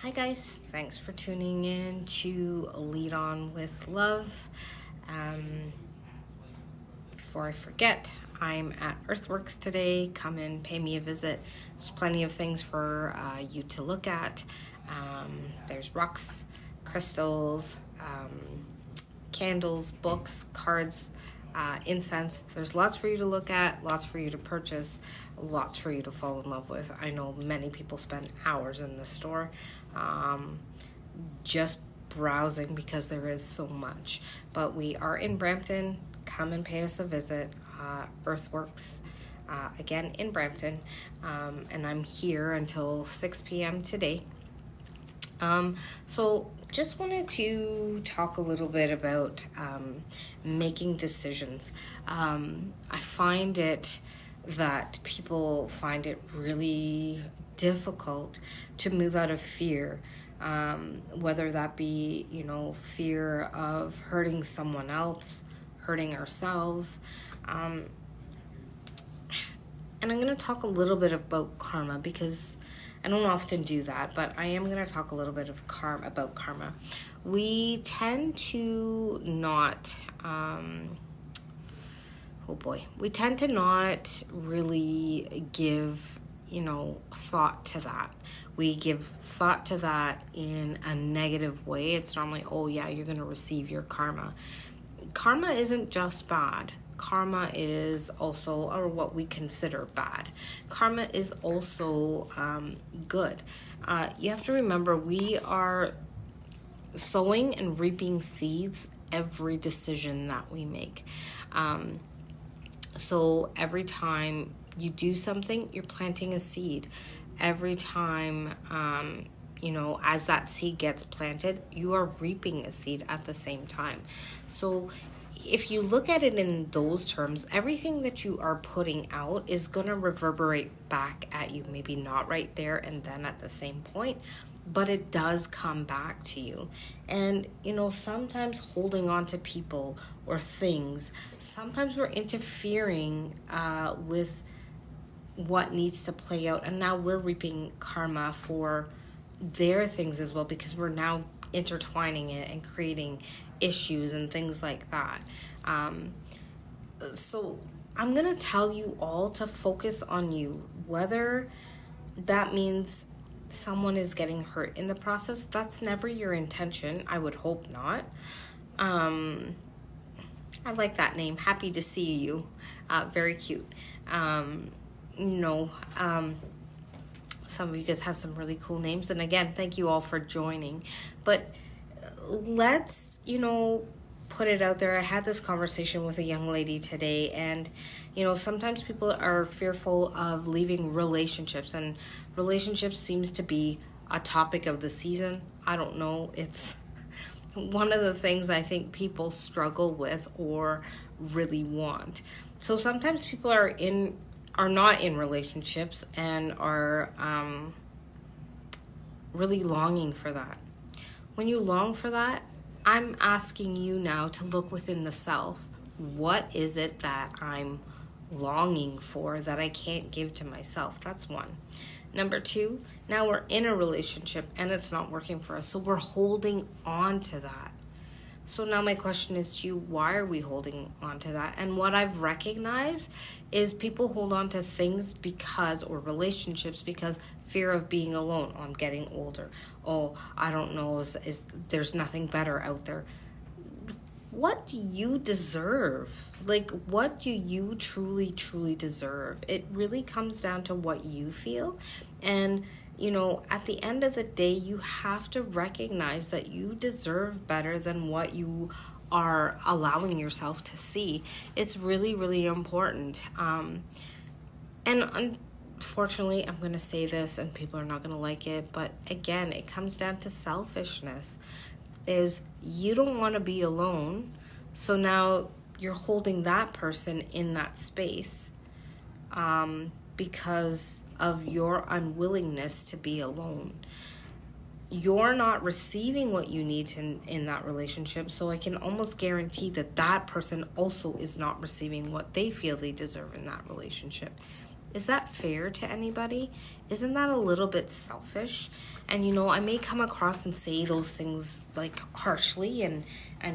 Hi, guys. Thanks for tuning in to Lead On with Love. Um, Before I forget, I'm at Earthworks today. Come and pay me a visit. There's plenty of things for you to look at. There's rocks, crystals, candles, books, cards, incense. There's lots for you to look at, lots for you to purchase, lots for you to fall in love with. I know many people spend hours in this store just browsing because there is so much. But we are in Brampton. Come and pay us a visit. Earthworks. Again in Brampton, and I'm here until 6 p.m. today. So just wanted to talk a little bit about making decisions. I find it that people find it really difficult to move out of fear, whether that be, fear of hurting someone else, hurting ourselves. And I'm going to talk a little bit about karma because I don't often do that, but I am going to talk a little bit of about karma. We tend to not, we tend to not really give, thought to that. We give thought to that in a negative way. It's normally, oh yeah, you're going to receive your karma. Karma isn't just bad. Karma is also, or what we consider bad. Karma is also good. You have to remember, we are sowing and reaping seeds every decision that we make. So every time you do something, you're planting a seed. Every time, as that seed gets planted, you are reaping a seed at the same time. So if you look at it in those terms, everything that you are putting out is going to reverberate back at you. Maybe not right there and then at the same point, but it does come back to you. And, sometimes holding on to people or things, sometimes we're interfering with what needs to play out. And now we're reaping karma for their things as well because we're now intertwining it and creating issues and things like that. So I'm going to tell you all to focus on you, whether that means someone is getting hurt in the process. That's never your intention. I would hope not. I like that name. Happy to see you. Very cute. Some of you guys have some really cool names. And again, thank you all for joining. But let's, put it out there. I had this conversation with a young lady today, and, sometimes people are fearful of leaving relationships, and relationships seems to be a topic of the season. I don't know. It's one of the things I think people struggle with or really want. So sometimes people are not in relationships and are really longing for that. When you long for that, I'm asking you now to look within the self. What is it that I'm longing for that I can't give to myself? That's one. Number two, now we're in a relationship and it's not working for us. So we're holding on to that. So now my question is to you, why are we holding on to that? And what I've recognized is people hold on to things or relationships because fear of being alone. Oh, I'm getting older. Oh, I don't know, is there's nothing better out there. What do you deserve? What do you truly, truly deserve? It really comes down to what you feel. And at the end of the day, you have to recognize that you deserve better than what you are allowing yourself to see. It's really, really important. And unfortunately, I'm going to say this and people are not going to like it, but again, it comes down to selfishness. Is you don't want to be alone, so now you're holding that person in that space because of your unwillingness to be alone. You're not receiving what you need in that relationship, so I can almost guarantee that person also is not receiving what they feel they deserve in that relationship. Is that fair to anybody? Isn't that a little bit selfish? And I may come across and say those things like harshly, and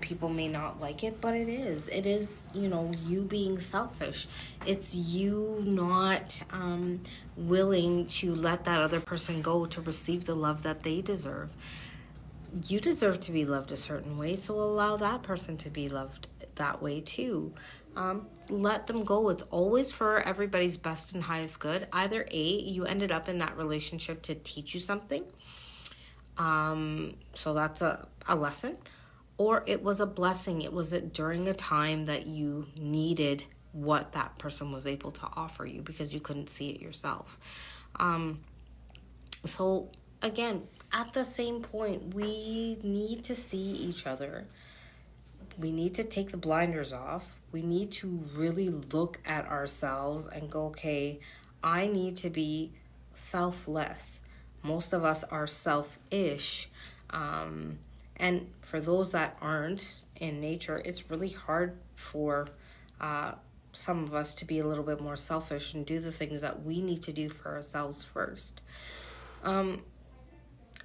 people may not like it, but it is. It is, you being selfish. It's you not willing to let that other person go to receive the love that they deserve. You deserve to be loved a certain way, so allow that person to be loved that way too. Let them go. It's always for everybody's best and highest good. Either A, you ended up in that relationship to teach you something, so that's a lesson, or it was a blessing. It was during a time that you needed what that person was able to offer you because you couldn't see it yourself. So again, at the same point, we need to see each other. We need to take the blinders off. We need to really look at ourselves and go, okay, I need to be selfless. Most of us are selfish. And for those that aren't in nature, it's really hard for some of us to be a little bit more selfish and do the things that we need to do for ourselves first.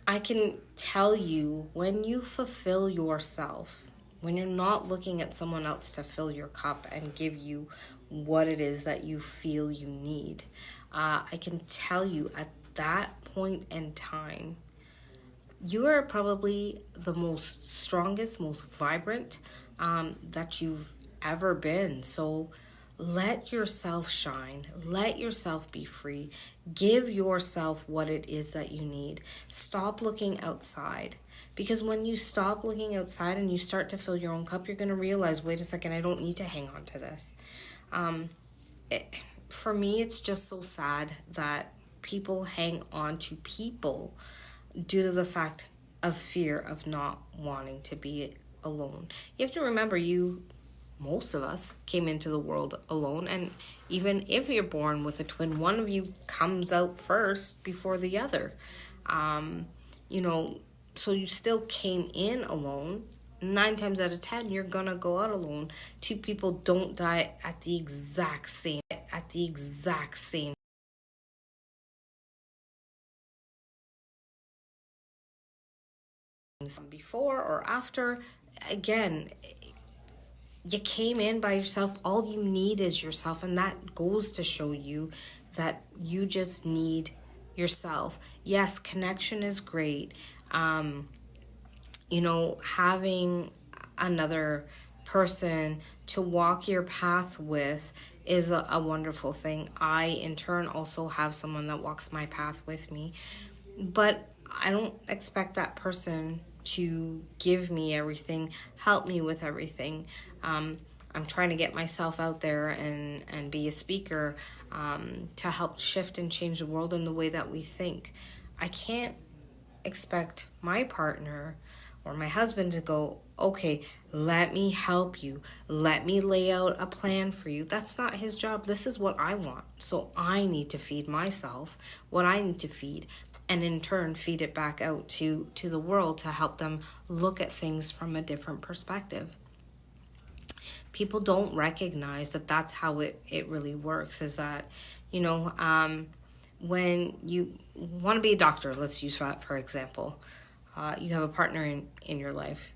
I can tell you, when you fulfill yourself, when you're not looking at someone else to fill your cup and give you what it is that you feel you need, I can tell you at that point in time, you are probably the most strongest, most vibrant that you've ever been. So let yourself shine. Let yourself be free. Give yourself what it is that you need. Stop looking outside. Because when you stop looking outside and you start to fill your own cup, you're going to realize, wait a second, I don't need to hang on to this. For me, it's just so sad that people hang on to people due to the fact of fear of not wanting to be alone. You have to remember, most of us came into the world alone, and even if you're born with a twin, one of you comes out first before the other. So you still came in alone. 9 times out of 10, you're gonna go out alone. 2 people don't die at the exact same before or after. Again, you came in by yourself. All you need is yourself, and that goes to show you that you just need yourself. Yes, connection is great. Having another person to walk your path with is a wonderful thing. I, in turn, also have someone that walks my path with me, but I don't expect that person to give me everything, help me with everything. I'm trying to get myself out there and be a speaker, to help shift and change the world in the way that we think. I can't expect my partner or my husband to go, okay, let me help you. Let me lay out a plan for you. That's not his job. This is what I want. So I need to feed myself what I need to feed, and in turn feed it back out to the world to help them look at things from a different perspective. People don't recognize that that's how it really works, is that, when you want to be a doctor, let's use that for example, you have a partner in your life.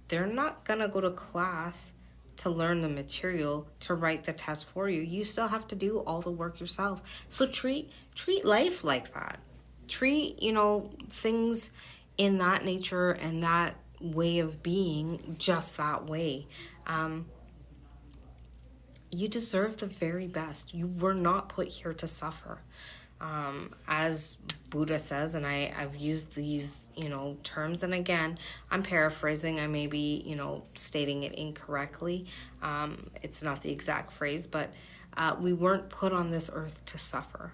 They're not going to go to class to learn the material to write the test for you. You still have to do all the work yourself. So treat life like that. Treat, things in that nature and that way of being just that way. You deserve the very best. You were not put here to suffer. As Buddha says, and I've used these, terms, and again, I'm paraphrasing. I may be, stating it incorrectly. It's not the exact phrase, but we weren't put on this earth to suffer.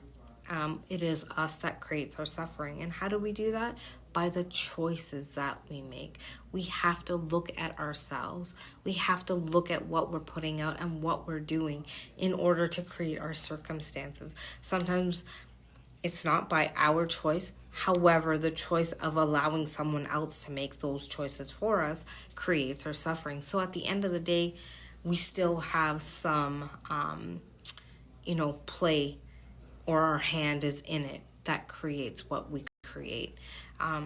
It is us that creates our suffering. And how do we do that? By the choices that we make. We have to look at ourselves. We have to look at what we're putting out and what we're doing in order to create our circumstances. Sometimes it's not by our choice. However, the choice of allowing someone else to make those choices for us creates our suffering. So at the end of the day, we still have some, play or our hand is in it that creates what we create. I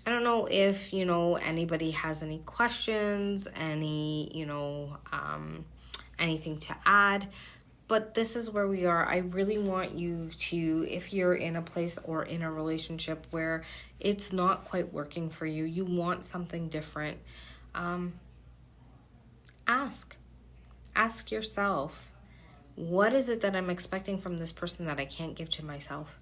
don't know if, anybody has any questions, anything to add, but this is where we are. I really want you to, if you're in a place or in a relationship where it's not quite working for you, you want something different, ask. Ask yourself, what is it that I'm expecting from this person that I can't give to myself?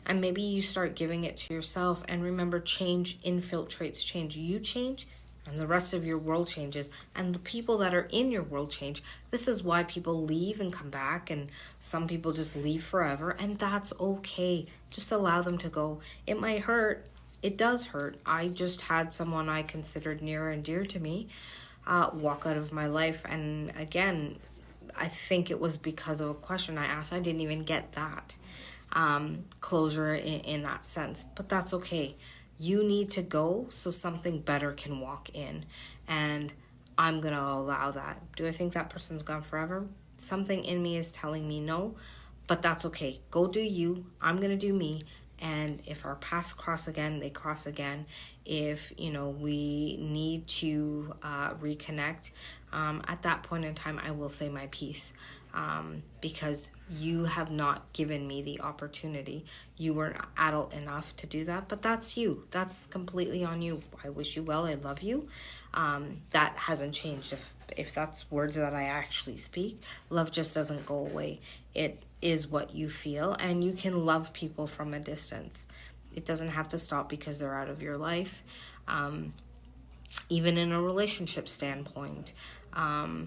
And maybe you start giving it to yourself. And remember, change infiltrates change. You change, and the rest of your world changes. And the people that are in your world change. This is why people leave and come back, and some people just leave forever. And that's okay. Just allow them to go. It might hurt. It does hurt. I just had someone I considered near and dear to me walk out of my life. And again, I think it was because of a question I asked. I didn't even get that closure in that sense, but that's okay. You need to go so something better can walk in, and I'm gonna allow that. Do I think that person's gone forever? Something in me is telling me no, but that's okay. Go do you. I'm gonna do me. And if our paths cross again, they cross again. If we need to reconnect, at that point in time, I will say my piece, because you have not given me the opportunity. You weren't adult enough to do that, but that's you. That's completely on you. I wish you well. I love you. That hasn't changed. If that's words that I actually speak, love just doesn't go away. It is what you feel, and you can love people from a distance. It doesn't have to stop because they're out of your life. Even in a relationship standpoint,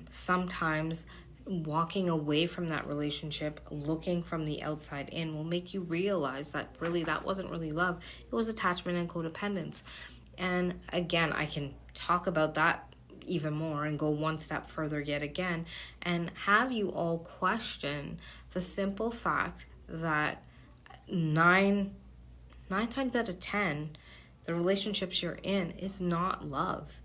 sometimes walking away from that relationship, looking from the outside in, will make you realize that really that wasn't really love. It was attachment and codependence. And again, I can talk about that even more and go one step further yet again and have you all question the simple fact that nine times out of 10, the relationships you're in is not love.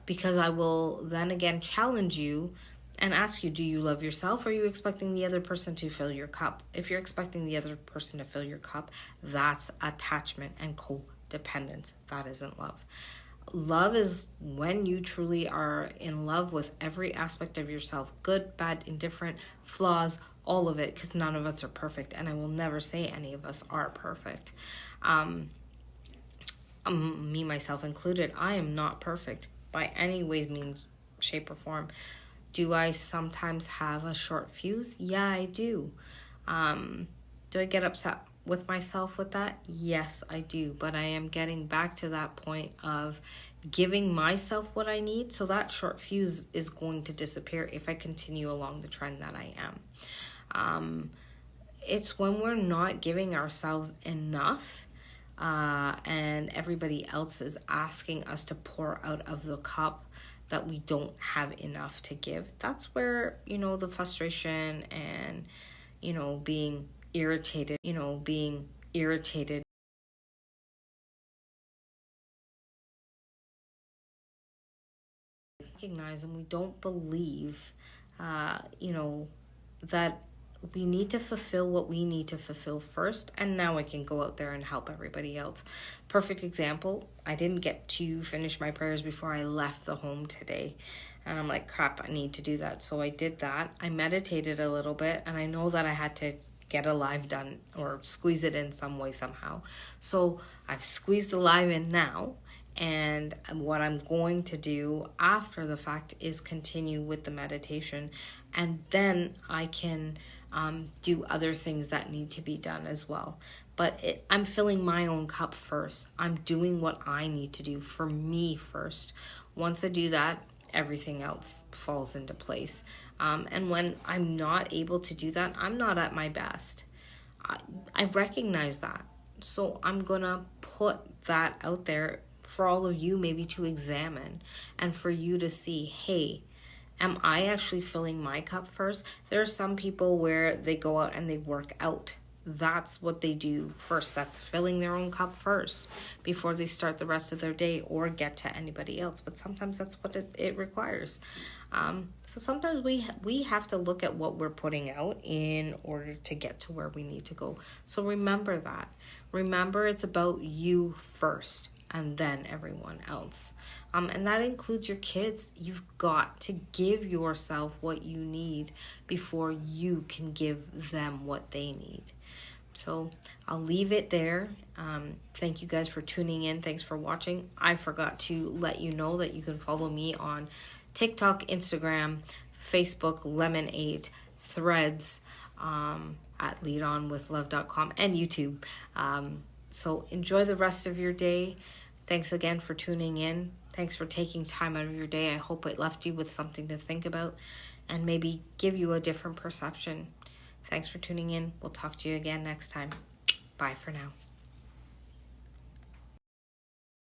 Because I will then again challenge you and ask you, do you love yourself, or are you expecting the other person to fill your cup? If you're expecting the other person to fill your cup, that's attachment and codependence. That isn't love. Love is when you truly are in love with every aspect of yourself, good, bad, indifferent, flaws, all of it, because none of us are perfect, and I will never say any of us are perfect. Me, myself included, I am not perfect by any way, means, shape, or form. Do I sometimes have a short fuse? Yeah, I do. Do I get upset with myself with that? Yes, I do. But I am getting back to that point of giving myself what I need. So that short fuse is going to disappear if I continue along the trend that I am. It's when we're not giving ourselves enough, and everybody else is asking us to pour out of the cup that we don't have enough to give. That's where, the frustration and, being irritated, recognize, and we don't believe, that we need to fulfill what we need to fulfill first, and now I can go out there and help everybody else. Perfect example, I didn't get to finish my prayers before I left the home today, and I'm like, crap, I need to do that. So I did that. I meditated a little bit, and I know that I had to get a live done or squeeze it in some way somehow. So I've squeezed the live in now, and what I'm going to do after the fact is continue with the meditation, and then I can do other things that need to be done as well. But I'm filling my own cup first. I'm doing what I need to do for me first. Once I do that, everything else falls into place. And when I'm not able to do that, I'm not at my best. I recognize that. So I'm going to put that out there for all of you maybe to examine, and for you to see, hey, am I actually filling my cup first? There are some people where they go out and they work out that's what they do first. That's filling their own cup first before they start the rest of their day or get to anybody else. But sometimes that's what it requires. So sometimes we have to look at what we're putting out in order to get to where we need to go. So remember that. Remember, it's about you first and then everyone else. And that includes your kids. You've got to give yourself what you need before you can give them what they need. So I'll leave it there. Thank you guys for tuning in. Thanks for watching. I forgot to let you know that you can follow me on TikTok, Instagram, Facebook, Lemon8, Threads, at leadonwithlove.com, and YouTube. So enjoy the rest of your day. Thanks again for tuning in. Thanks for taking time out of your day. I hope it left you with something to think about and maybe give you a different perception. Thanks for tuning in. We'll talk to you again next time. Bye for now.